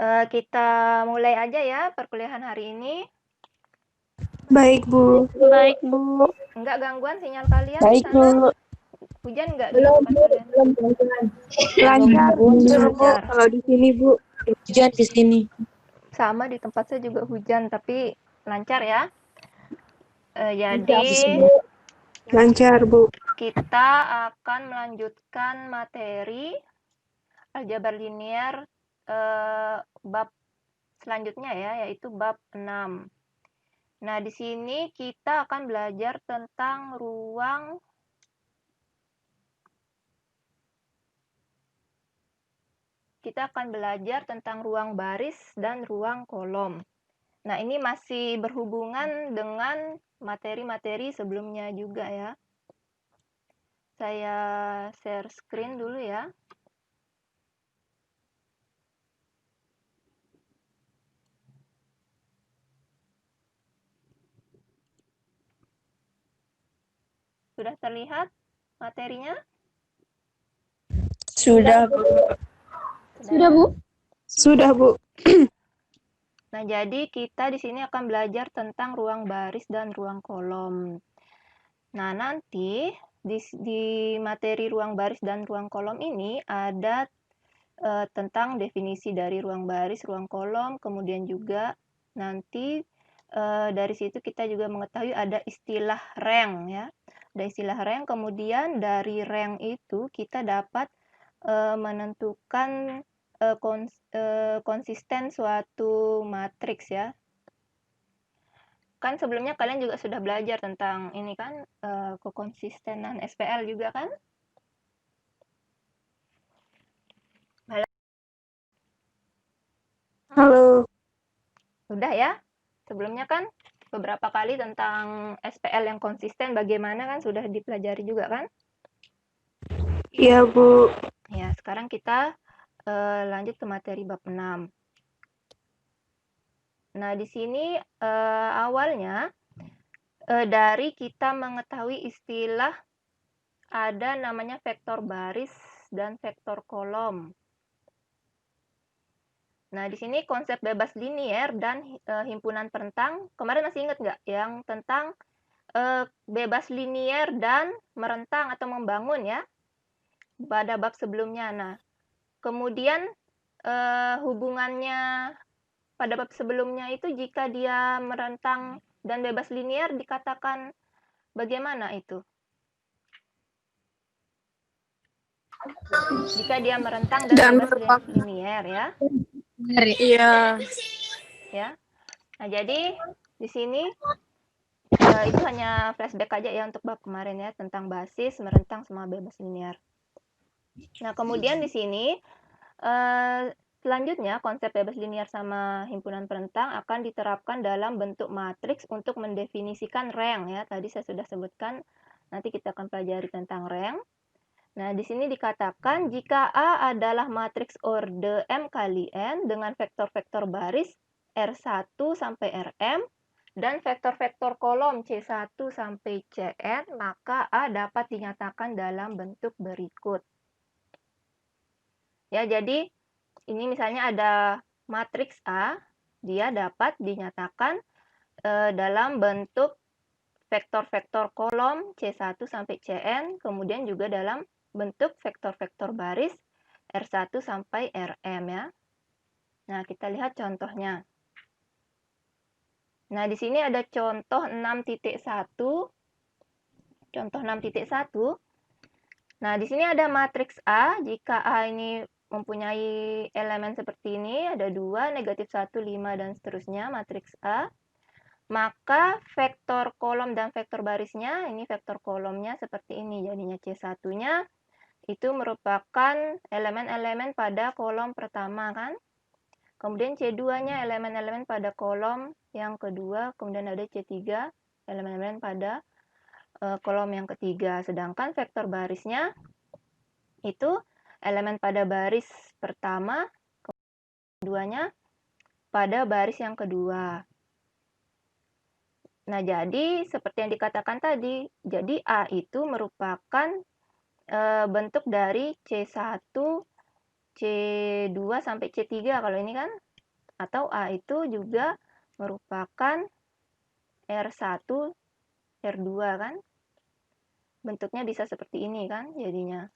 Kita mulai aja ya perkuliahan hari ini. Baik, Bu. Baik, Bu. Enggak gangguan sinyal kalian Baik, di sana? Bu. Hujan enggak di tempat kalian? Lancar, Bu. Lancar. Kalau di sini, Bu. Hujan di sini. Sama di tempat saya juga hujan, tapi lancar ya. Di sini. Lancar, Bu. Kita akan melanjutkan materi aljabar linier bab selanjutnya ya, yaitu bab 6. Nah, di sini kita akan belajar tentang ruang baris dan ruang kolom. Nah, ini masih berhubungan dengan materi-materi sebelumnya juga ya. Saya share screen dulu ya. Sudah terlihat materinya? Sudah, Bu. Sudah, Bu. Sudah, Bu. Nah, jadi kita di sini akan belajar tentang ruang baris dan ruang kolom. Nah, nanti di materi ruang baris dan ruang kolom ini ada tentang definisi dari ruang baris, ruang kolom, kemudian juga nanti dari situ kita juga mengetahui ada istilah rank ya. Ada istilah rank, kemudian dari rank itu kita dapat menentukan konsisten suatu matriks ya. Kan sebelumnya kalian juga sudah belajar tentang ini kan kekonsistenan SPL juga kan? Halo. Udah ya? Sebelumnya kan beberapa kali tentang SPL yang konsisten bagaimana kan sudah dipelajari juga kan? Iya, Bu. Ya, sekarang kita lanjut ke materi bab 6. Nah, di sini awalnya dari kita mengetahui istilah ada namanya vektor baris dan vektor kolom. Nah, di sini konsep bebas linier dan himpunan perentang, kemarin masih ingat nggak yang tentang bebas linier dan merentang atau membangun ya, pada bab sebelumnya. Nah, kemudian hubungannya pada bab sebelumnya itu jika dia merentang dan bebas linier dikatakan bagaimana itu? Jika dia merentang dan bebas linier ya. Iya. Ya. Nah, jadi di sini itu hanya flashback aja ya untuk bab kemarin ya tentang basis, merentang sama bebas linier. Nah, kemudian di sini selanjutnya konsep bebas linier sama himpunan perentang akan diterapkan dalam bentuk matriks untuk mendefinisikan rank ya. Tadi saya sudah sebutkan, nanti kita akan pelajari tentang rank. Nah, di sini dikatakan jika A adalah matriks orde M kali N dengan vektor-vektor baris R1 sampai Rm dan vektor-vektor kolom C1 sampai Cn, maka A dapat dinyatakan dalam bentuk berikut. Ya, jadi ini misalnya ada matriks A, dia dapat dinyatakan dalam bentuk vektor-vektor kolom C1 sampai Cn, kemudian juga dalam bentuk vektor-vektor baris R1 sampai Rm ya. Nah, kita lihat contohnya. Nah, di sini ada contoh 6.1. Contoh 6.1. Nah, di sini ada matriks A. Jika A ini mempunyai elemen seperti ini, ada 2, negatif 1, 5, dan seterusnya, matriks A. Maka vektor kolom dan vektor barisnya, ini vektor kolomnya seperti ini. Jadinya C1-nya itu merupakan elemen-elemen pada kolom pertama kan. Kemudian C2-nya elemen-elemen pada kolom yang kedua. Kemudian ada C3, elemen-elemen pada kolom yang ketiga. Sedangkan vektor barisnya itu elemen pada baris pertama, keduanya pada baris yang kedua. Nah, jadi seperti yang dikatakan tadi, jadi A itu merupakan bentuk dari C1, C2 sampai C3 kalau ini kan. Atau A itu juga merupakan R1, R2 kan? Bentuknya bisa seperti ini kan jadinya.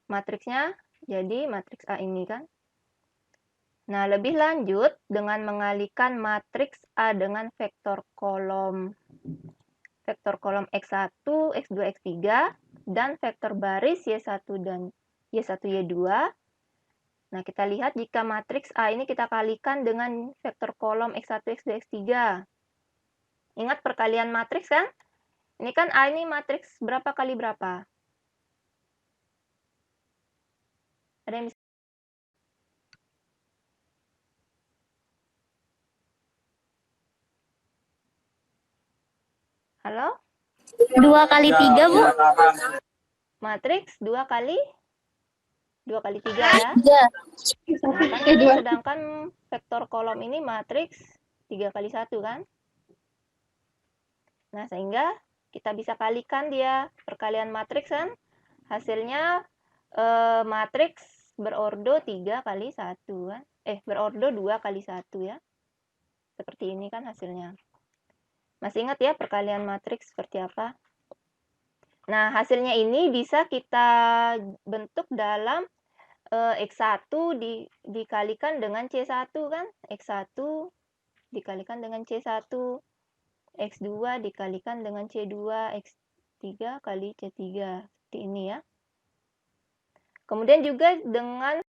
Matriksnya jadi matriks A ini kan. Nah, lebih lanjut dengan mengalihkan matriks A dengan vektor kolom X1, X2, X3, dan vektor baris Y1 dan Y1, Y2. Nah, kita lihat jika matriks A ini kita kalikan dengan vektor kolom X1, X2, X3. Ingat perkalian matriks kan? Ini kan A ini matriks berapa kali berapa? Ada yang bisa? Halo? 2 kali 3, Bu. Matriks 2 kali 3 ya. 3. Nah, kan sedangkan vektor kolom ini matriks 3 kali 1 kan? Nah, sehingga kita bisa kalikan dia perkalian matriks kan? Hasilnya matriks berordo 3 kali 1 kan? Berordo 2 kali 1 ya. Seperti ini kan hasilnya. Masih ingat ya perkalian matriks seperti apa? Nah, hasilnya ini bisa kita bentuk dalam X1 dikalikan dengan C1 kan? X1 dikalikan dengan C1. X2 dikalikan dengan C2. X3 kali C3. Seperti ini ya. Kemudian juga dengan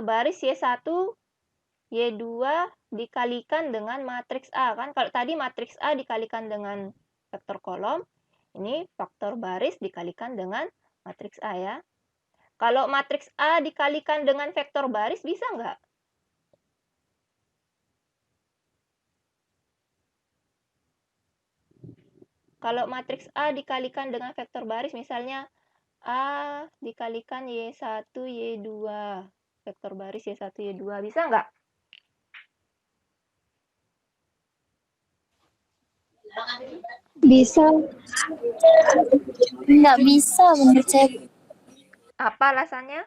baris Y1, Y2 dikalikan dengan matriks A kan. Kalau tadi matriks A dikalikan dengan vektor kolom, ini faktor baris dikalikan dengan matriks A ya. Kalau matriks A dikalikan dengan vektor baris bisa nggak? Kalau matriks A dikalikan dengan vektor baris, misalnya A dikalikan Y1, Y2. Vektor baris Y1, Y2. Bisa nggak? Bisa. Nggak bisa menurut saya. Apa alasannya?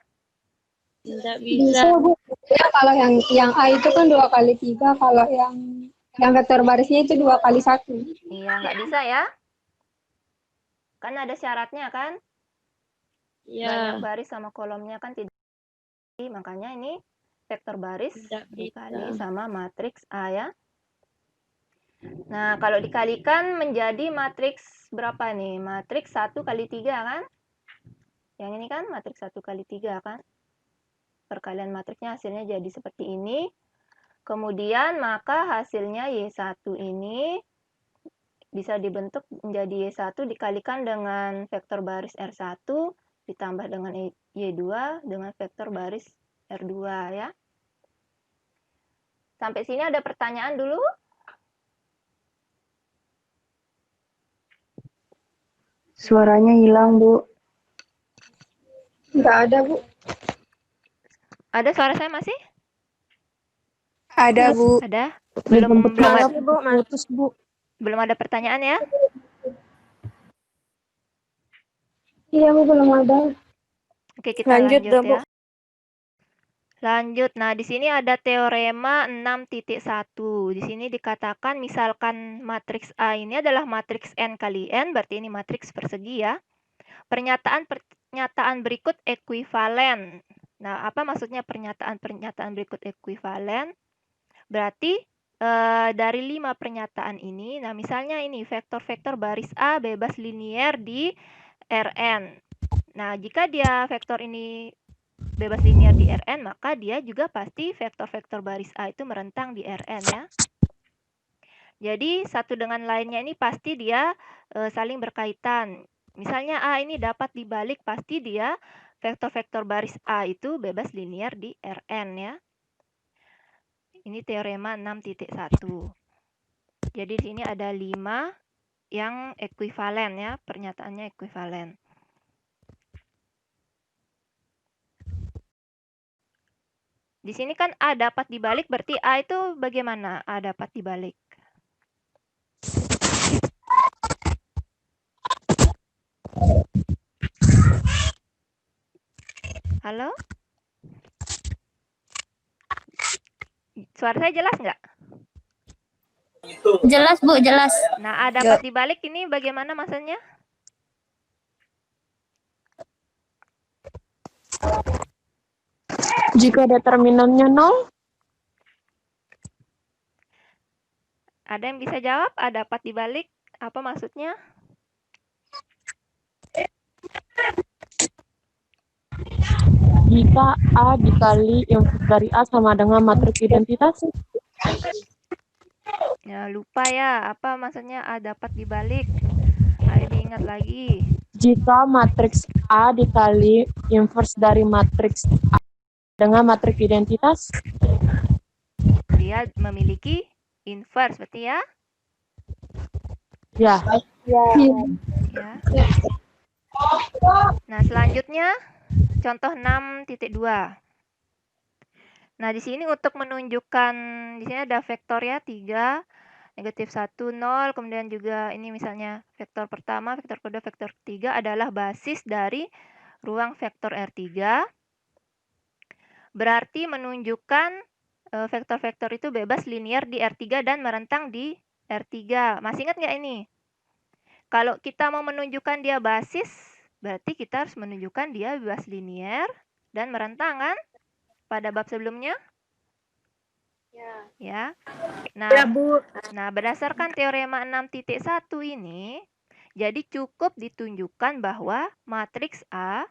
Nggak Bisa, Bu. Ya, kalau yang A itu kan 2 kali 3, kalau yang vektor barisnya itu 2 kali 1. Iya, nggak bisa ya. Kan ada syaratnya kan? Banyak baris sama kolomnya kan tidak. Makanya ini vektor baris dikali sama matriks A ya. Nah, kalau dikalikan menjadi matriks berapa nih? Matriks 1 kali 3 kan? Yang ini kan matriks 1 kali 3 kan? Perkalian matriksnya hasilnya jadi seperti ini. Kemudian maka hasilnya Y1 ini bisa dibentuk menjadi Y1 dikalikan dengan vektor baris R1 ditambah dengan Y2 dengan vektor baris R2 ya. Sampai sini ada pertanyaan dulu? Suaranya hilang, Bu. Nggak ada, Bu. Ada suara saya masih? Ada, Bu. Ada? Putus, Bu. Belum ada pertanyaan ya? Iya, Bu, belum ada. Oke, kita lanjut ya. Lanjut. Nah, di sini ada teorema 6.1. Di sini dikatakan misalkan matriks A ini adalah matriks N kali N, berarti ini matriks persegi ya. Pernyataan berikut ekuivalen. Nah, apa maksudnya pernyataan berikut ekuivalen? Berarti dari 5 pernyataan ini, nah misalnya ini vektor-vektor baris A bebas linier di Rn. Nah, jika dia vektor ini bebas linier di Rn, maka dia juga pasti vektor-vektor baris A itu merentang di Rn ya. Jadi satu dengan lainnya ini pasti dia saling berkaitan. Misalnya A ini dapat dibalik, pasti dia vektor-vektor baris A itu bebas linier di Rn ya. Ini teorema 6.1. Jadi di sini ada 5 yang ekuivalen ya, pernyataannya ekuivalen. Di sini kan A dapat dibalik, berarti A itu bagaimana? A dapat dibalik. Halo? Suara saya jelas nggak? Jelas, Bu, jelas. Nah, A dapat dibalik ini bagaimana maksudnya? Jika determinannya 0, Ada yang bisa jawab? A dapat dibalik apa maksudnya? jika A dikali inverse dari A sama dengan matriks identitas. Ya, lupa ya, apa maksudnya A dapat dibalik? Ayo diingat lagi. Jika matriks A dikali inverse dari matriks A dengan matriks identitas, Dia memiliki inverse, berarti ya? ya. Ya. Nah, selanjutnya contoh 6.2. Nah, di sini untuk menunjukkan, di sini ada vektor ya, 3, negatif 1, 0, kemudian juga ini misalnya vektor pertama, vektor kedua, vektor ketiga adalah basis dari ruang vektor R3. Berarti menunjukkan vektor-vektor itu bebas linear di R3 dan merentang di R3. Masih ingat nggak ini? Kalau kita mau menunjukkan dia basis, berarti kita harus menunjukkan dia bebas linear dan merentang kan? Pada bab sebelumnya? Ya. Nah, berdasarkan teorema 6.1 ini, jadi cukup ditunjukkan bahwa matriks A,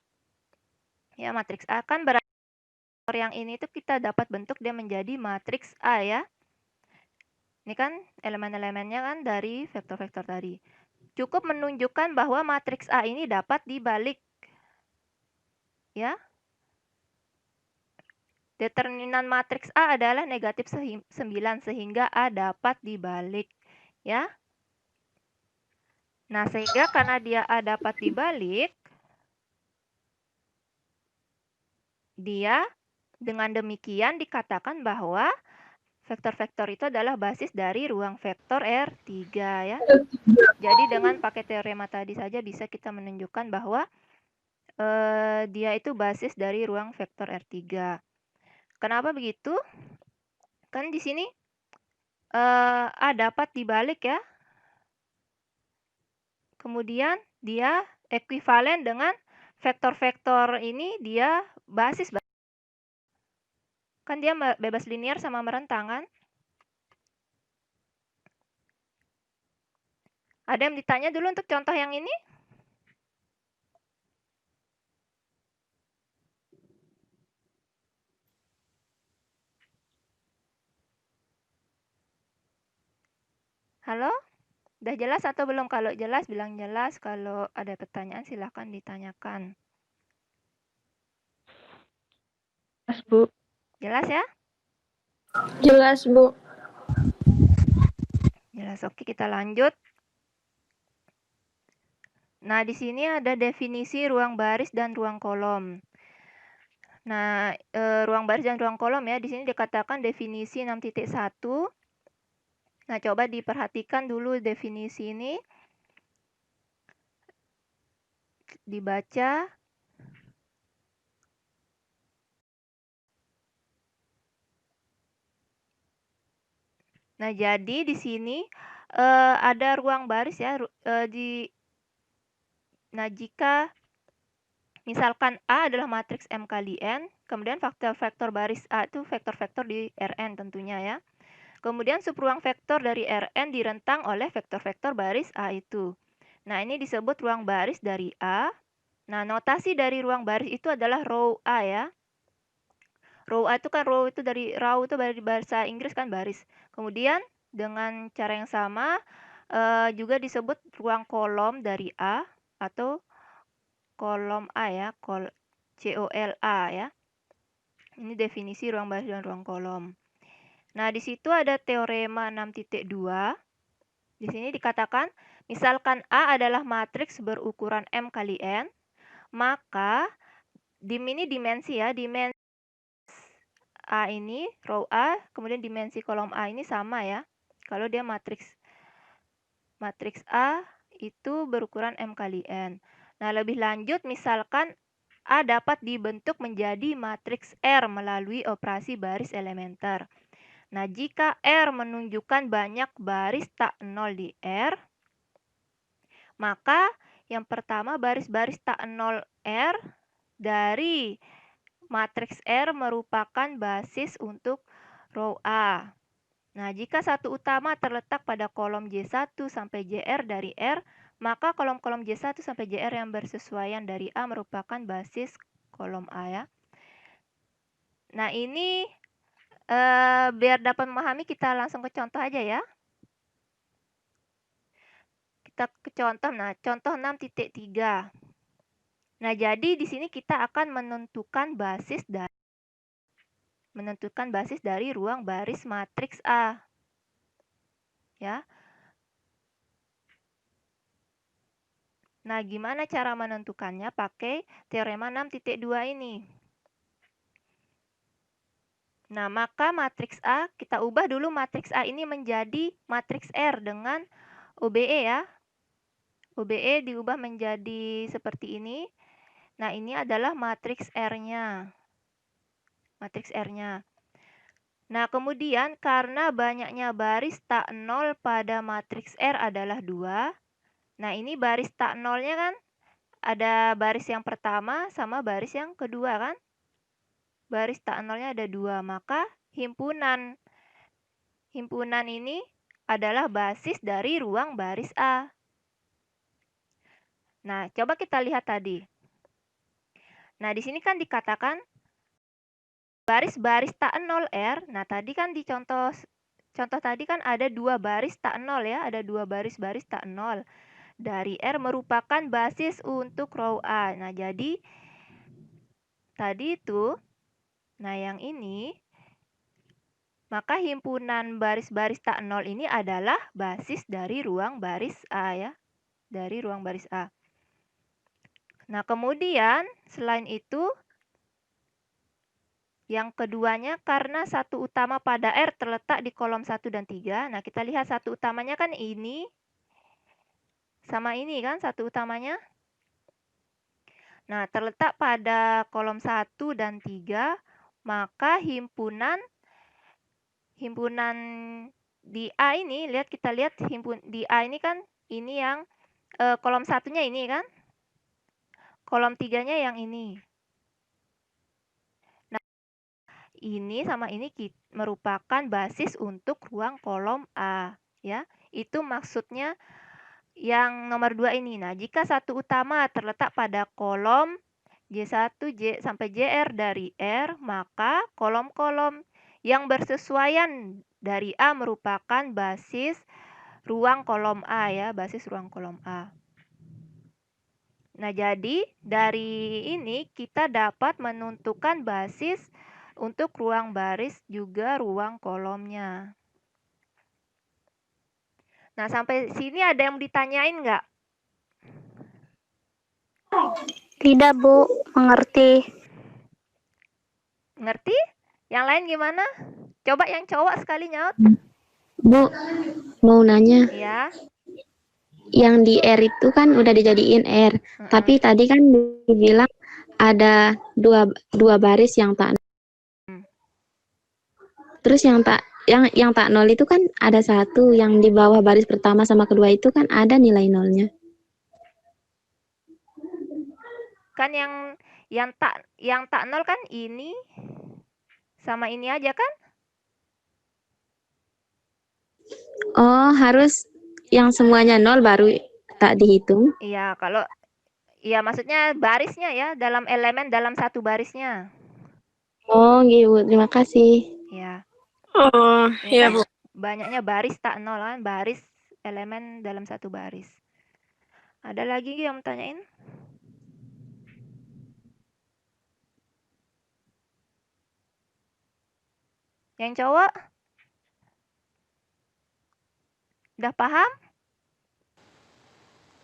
ya matriks A kan berarti yang ini tuh kita dapat bentuk dia menjadi matriks A ya. Ini kan elemen-elemennya kan dari vektor-vektor tadi. Cukup menunjukkan bahwa matriks A ini dapat dibalik. Ya. Determinan matriks A adalah negatif 9 sehingga A dapat dibalik. Ya. Nah, sehingga karena dia A dapat dibalik, dia dengan demikian dikatakan bahwa vektor-vektor itu adalah basis dari ruang vektor R3 ya. Jadi dengan pakai teorema tadi saja bisa kita menunjukkan bahwa dia itu basis dari ruang vektor R3. Kenapa begitu? Kan di sini A dapat dibalik ya. Kemudian dia ekuivalen dengan vektor-vektor ini dia basis. Kan dia bebas linear sama merentang kan? Ada yang ditanya dulu untuk contoh yang ini? Halo? Udah jelas atau belum? Kalau jelas bilang jelas, kalau ada pertanyaan silahkan ditanyakan. Jelas, Bu. Jelas ya? Jelas, Bu. Jelas. Oke, kita lanjut. Nah, di sini ada definisi ruang baris dan ruang kolom. Nah, ruang baris dan ruang kolom ya, di sini dikatakan definisi 6.1. Nah, coba diperhatikan dulu definisi ini. Dibaca. Nah, jadi di sini ada ruang baris ya, nah jika misalkan A adalah matriks M kali N, kemudian vektor-vektor baris A itu vektor-vektor di Rn tentunya ya. Kemudian subruang vektor dari Rn direntang oleh vektor-vektor baris A itu. Nah, ini disebut ruang baris dari A. Nah, notasi dari ruang baris itu adalah row A ya. Row A itu kan row itu dari row itu dari bahasa Inggris kan baris. Kemudian dengan cara yang sama juga disebut ruang kolom dari A atau kolom A ya, COLA ya. Ini definisi ruang baris dan ruang kolom. Nah, di situ ada teorema 6.2. Di sini dikatakan, misalkan A adalah matriks berukuran M kali N, maka ini dimensi ya, dimensi A ini, row A, kemudian dimensi kolom A ini sama ya. Kalau dia matriks A itu berukuran M kali N. Nah, lebih lanjut misalkan A dapat dibentuk menjadi matriks R melalui operasi baris elementer. Nah, jika R menunjukkan banyak baris tak nol di R, maka yang pertama baris-baris tak nol R dari matriks R merupakan basis untuk row A. Nah, jika satu utama terletak pada kolom J1 sampai JR dari R, maka kolom-kolom J1 sampai JR yang bersesuaian dari A merupakan basis kolom A ya. Nah, ini biar dapat memahami kita langsung ke contoh aja ya. Kita ke contoh. Nah, contoh 6.3. Nah, jadi di sini kita akan menentukan basis dari ruang baris matriks A. Ya. Nah, gimana cara menentukannya? Pakai teorema 6.2 ini. Nah, maka matriks A, kita ubah dulu matriks A ini menjadi matriks R dengan OBE ya. OBE diubah menjadi seperti ini. Nah, ini adalah matriks R-nya. Matriks R-nya. Nah, kemudian karena banyaknya baris tak nol pada matriks R adalah 2. Nah, ini baris tak nolnya kan ada baris yang pertama sama baris yang kedua kan? Baris tak nolnya ada 2, maka himpunan ini adalah basis dari ruang baris A. Nah, coba kita lihat tadi. Nah, di sini kan dikatakan baris-baris tak nol R. Nah, tadi kan di contoh tadi kan ada 2 baris tak nol ya, ada 2 baris-baris tak nol. Dari R merupakan basis untuk row A. Nah, jadi tadi itu, nah yang ini, maka himpunan baris-baris tak nol ini adalah basis dari ruang baris A ya, dari ruang baris A. Nah, kemudian selain itu, yang keduanya karena satu utama pada R terletak di kolom 1 dan 3. Nah, kita lihat satu utamanya kan ini sama ini kan satu utamanya. Nah, terletak pada kolom 1 dan 3, maka himpunan di A ini, kita lihat di A ini kan ini yang kolom satunya ini kan. Kolom 3-nya yang ini. Nah, ini sama ini merupakan basis untuk ruang kolom A ya. Itu maksudnya yang nomor 2 ini. Nah, jika satu utama terletak pada kolom J1 sampai JR dari R, maka kolom-kolom yang bersesuaian dari A merupakan basis ruang kolom A ya, basis ruang kolom A. Nah, jadi dari ini kita dapat menentukan basis untuk ruang baris juga ruang kolomnya. Nah, sampai sini ada yang ditanyain nggak? Tidak, Bu. Mengerti. Ngerti? Yang lain gimana? Coba yang cowok sekali nyaut. Bu, mau nanya, Ya. yang di R itu kan udah dijadiin R, tapi tadi kan dibilang ada dua baris yang tak. Terus yang tak nol itu kan ada satu, yang di bawah baris pertama sama kedua itu kan ada nilai nolnya. Kan yang tak nol kan ini sama ini aja kan? Oh, harus yang semuanya nol baru tak dihitung? Iya, maksudnya barisnya ya, dalam elemen dalam satu barisnya. Oh, gitu. Terima kasih. Ya. Oh, iya, Bu. Banyaknya baris tak nol kan, baris elemen dalam satu baris. Ada lagi yang tanyain? Yang cowok? Udah paham?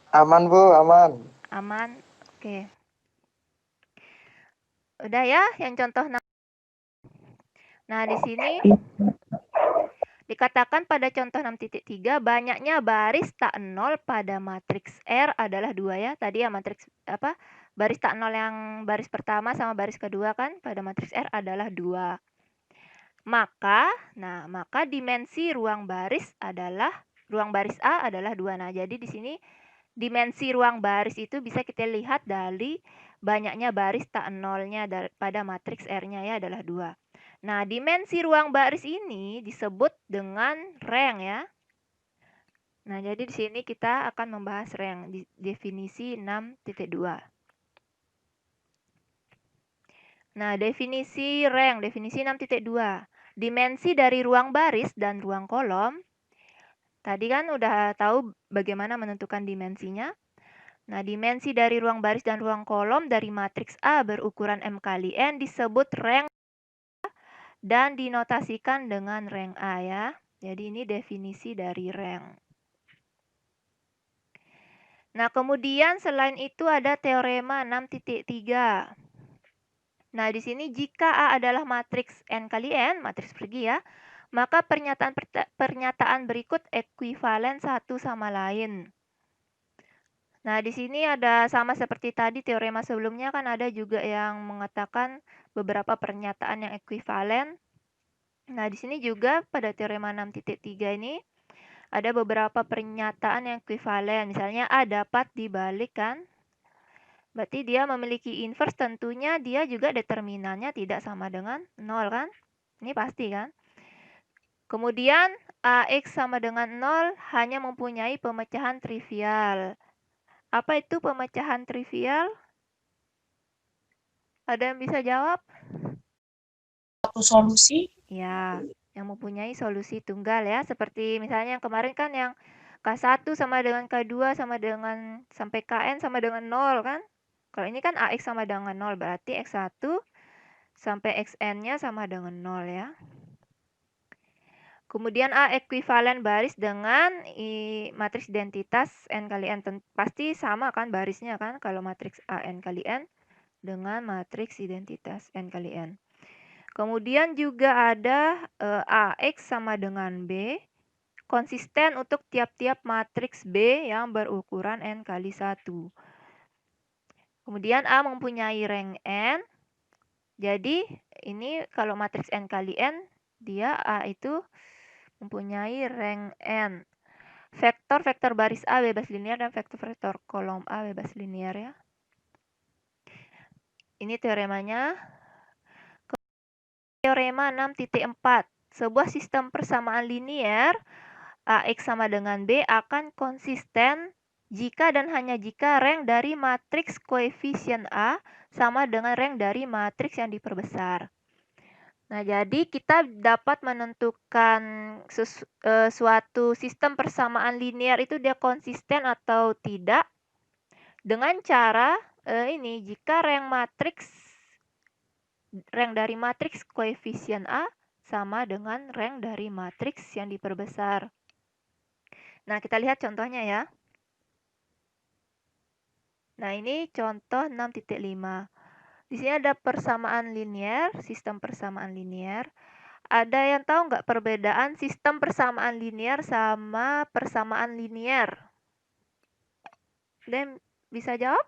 Aman, Bu, aman. Aman. Oke. Udah ya, yang contoh. Nah, di sini dikatakan pada contoh 6.3 banyaknya baris tak nol pada matriks R adalah 2 ya. Tadi ya matriks baris tak nol yang baris pertama sama baris kedua kan pada matriks R adalah 2. maka dimensi ruang baris A adalah 2. Nah, jadi di sini dimensi ruang baris itu bisa kita lihat dari banyaknya baris tak nolnya pada matriks R-nya ya adalah 2. Nah, dimensi ruang baris ini disebut dengan rank ya. Nah, jadi di sini kita akan membahas rank di definisi 6.2. Nah, definisi rank, definisi 6.2. Dimensi dari ruang baris dan ruang kolom. Tadi kan udah tahu bagaimana menentukan dimensinya. Nah, dimensi dari ruang baris dan ruang kolom dari matriks A berukuran M kali N disebut rank dan dinotasikan dengan rank A ya. Jadi ini definisi dari rank. Nah, kemudian selain itu ada teorema 6.3. Nah, di sini jika A adalah matriks N kali N, matriks persegi ya, maka pernyataan berikut ekuivalen satu sama lain. Nah, di sini ada sama seperti tadi teorema sebelumnya kan ada juga yang mengatakan beberapa pernyataan yang ekuivalen. Nah, di sini juga pada teorema 6.3 ini ada beberapa pernyataan yang ekuivalen. Misalnya A dapat dibalik kan. Berarti dia memiliki inverse, tentunya dia juga determinannya tidak sama dengan 0 kan? Ini pasti kan? Kemudian AX sama dengan 0 hanya mempunyai pemecahan trivial. Apa itu pemecahan trivial? Ada yang bisa jawab? Satu solusi. Ya, yang mempunyai solusi tunggal ya. Seperti misalnya yang kemarin kan yang K1 sama dengan K2 sama dengan sampai Kn sama dengan 0 kan? Kalau ini kan AX sama dengan 0, berarti X1 sampai Xn-nya sama dengan 0 ya. Kemudian A ekuivalen baris dengan matriks identitas N kali N. Pasti sama kan barisnya kan kalau matriks A N kali N dengan matriks identitas N kali N. Kemudian juga ada AX sama dengan B, konsisten untuk tiap-tiap matriks B yang berukuran N kali 1. Kemudian A mempunyai rank N, jadi ini kalau matriks N kali N, dia A itu mempunyai rank N. Vektor-vektor baris A bebas linear dan vektor-vektor kolom A bebas linear ya. Ini teoremanya. Teorema 6.4. Sebuah sistem persamaan linear AX sama dengan B akan konsisten jika dan hanya jika rank dari matriks koefisien A sama dengan rank dari matriks yang diperbesar. Nah, jadi kita dapat menentukan suatu sistem persamaan linear itu dia konsisten atau tidak dengan cara ini, jika rank dari matriks koefisien A sama dengan rank dari matriks yang diperbesar. Nah, kita lihat contohnya ya. Nah, ini contoh 6.5. Di sini ada persamaan linear, sistem persamaan linear. Ada yang tahu nggak perbedaan sistem persamaan linear sama persamaan linear? Dan bisa jawab?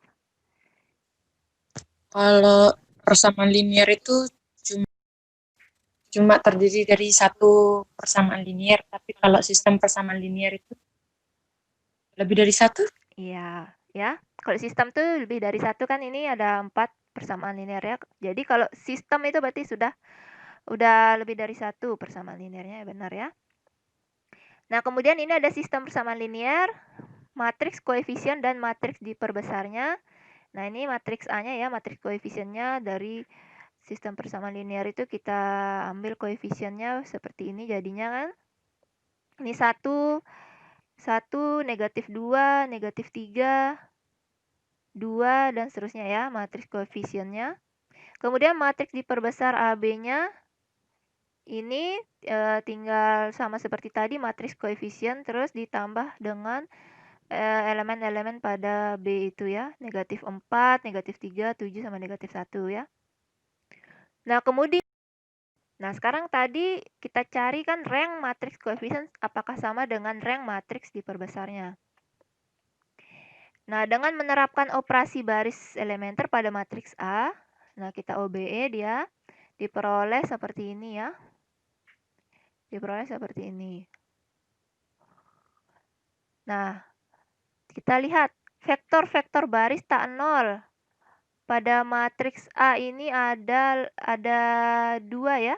Kalau persamaan linear itu cuma terdiri dari satu persamaan linear, tapi kalau sistem persamaan linear itu lebih dari satu? Iya, ya. Kalau sistem tuh lebih dari satu kan, ini ada 4 persamaan linear ya. Jadi kalau sistem itu berarti udah lebih dari satu persamaan linearnya, benar ya. Nah, kemudian ini ada sistem persamaan linear, matriks koefisien dan matriks diperbesarnya. Nah, ini matriks A-nya ya, matriks koefisiennya dari sistem persamaan linear itu kita ambil koefisiennya seperti ini jadinya kan. Ini 1, negatif 2, negatif 3, 2, dan seterusnya ya, matriks koefisiennya. Kemudian matriks diperbesar AB-nya ini tinggal sama seperti tadi, matriks koefisien terus ditambah dengan elemen-elemen pada B itu ya, negatif 4, negatif 3, 7, sama negatif 1 ya. Nah, kemudian sekarang tadi kita cari kan rank matriks koefisien apakah sama dengan rank matriks diperbesarnya. Nah, dengan menerapkan operasi baris elementer pada matriks A, nah kita OBE dia diperoleh seperti ini ya. Diperoleh seperti ini. Nah, kita lihat vektor-vektor baris tak nol. Pada matriks A ini ada 2 ya.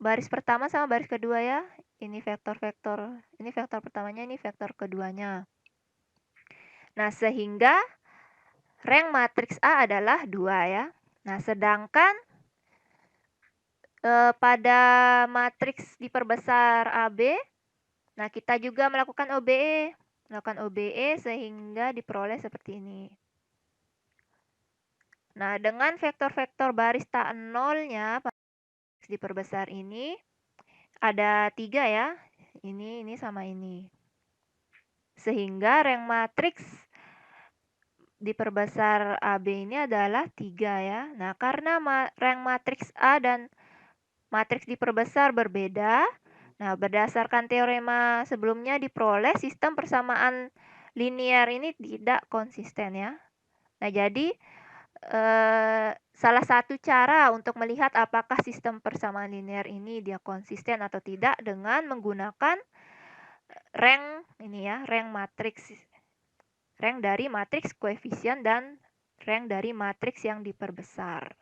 Baris pertama sama baris kedua ya. Ini vektor-vektor. Ini vektor pertamanya, ini vektor keduanya. Nah, sehingga rank matriks A adalah 2 ya. Nah, sedangkan pada matriks diperbesar AB, nah kita juga melakukan OBE. Melakukan OBE sehingga diperoleh seperti ini. Nah, dengan vektor-vektor baris tak nolnya diperbesar ini, ada 3 ya. Ini sama ini. Sehingga rank matriks diperbesar AB ini adalah 3 ya. Nah, karena rank matriks A dan matriks diperbesar berbeda, nah berdasarkan teorema sebelumnya diperoleh sistem persamaan linear ini tidak konsisten ya. Nah, jadi salah satu cara untuk melihat apakah sistem persamaan linear ini dia konsisten atau tidak dengan menggunakan rank ini ya, rank matriks. Rank dari matriks koefisien dan rank dari matriks yang diperbesar.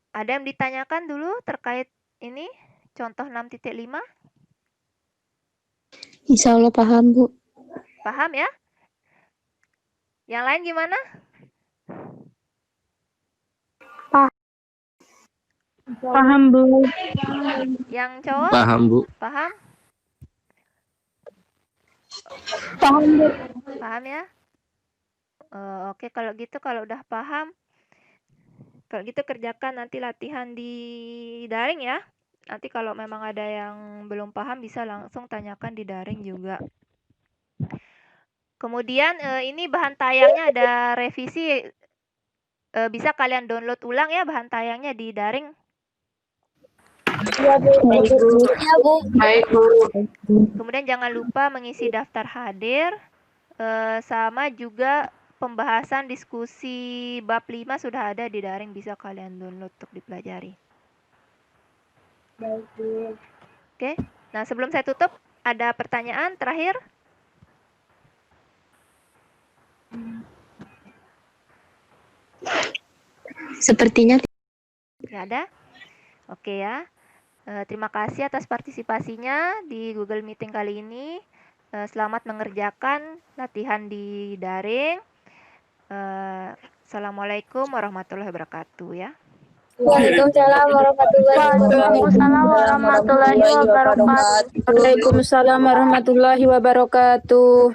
Ada yang ditanyakan dulu terkait ini contoh 6.5? Insya Allah paham, Bu. Paham ya? Yang lain gimana? Paham, Bu. Yang cowok? Paham, Bu. Paham? Paham, Bu. Paham ya? Oke, kalau gitu kalau udah paham, kalau gitu kerjakan nanti latihan di daring ya. Nanti kalau memang ada yang belum paham bisa langsung tanyakan di daring juga. Kemudian ini bahan tayangnya ada revisi. Bisa kalian download ulang ya bahan tayangnya di daring. Iya, Bu. Iya, Bu. Baik, Bu. Kemudian jangan lupa mengisi daftar hadir. Sama juga pembahasan diskusi bab 5 sudah ada di daring, bisa kalian download untuk dipelajari. Baik, Bu. Oke. Nah, sebelum saya tutup, ada pertanyaan terakhir? Sepertinya Nggak ada? Oke ya. Terima kasih atas partisipasinya di Google Meeting kali ini. Selamat mengerjakan latihan di daring. Assalamualaikum warahmatullahi wabarakatuh ya. Waalaikumsalam warahmatullahi wabarakatuh. Waalaikumsalam warahmatullahi wabarakatuh. Waalaikumsalam warahmatullahi wabarakatuh.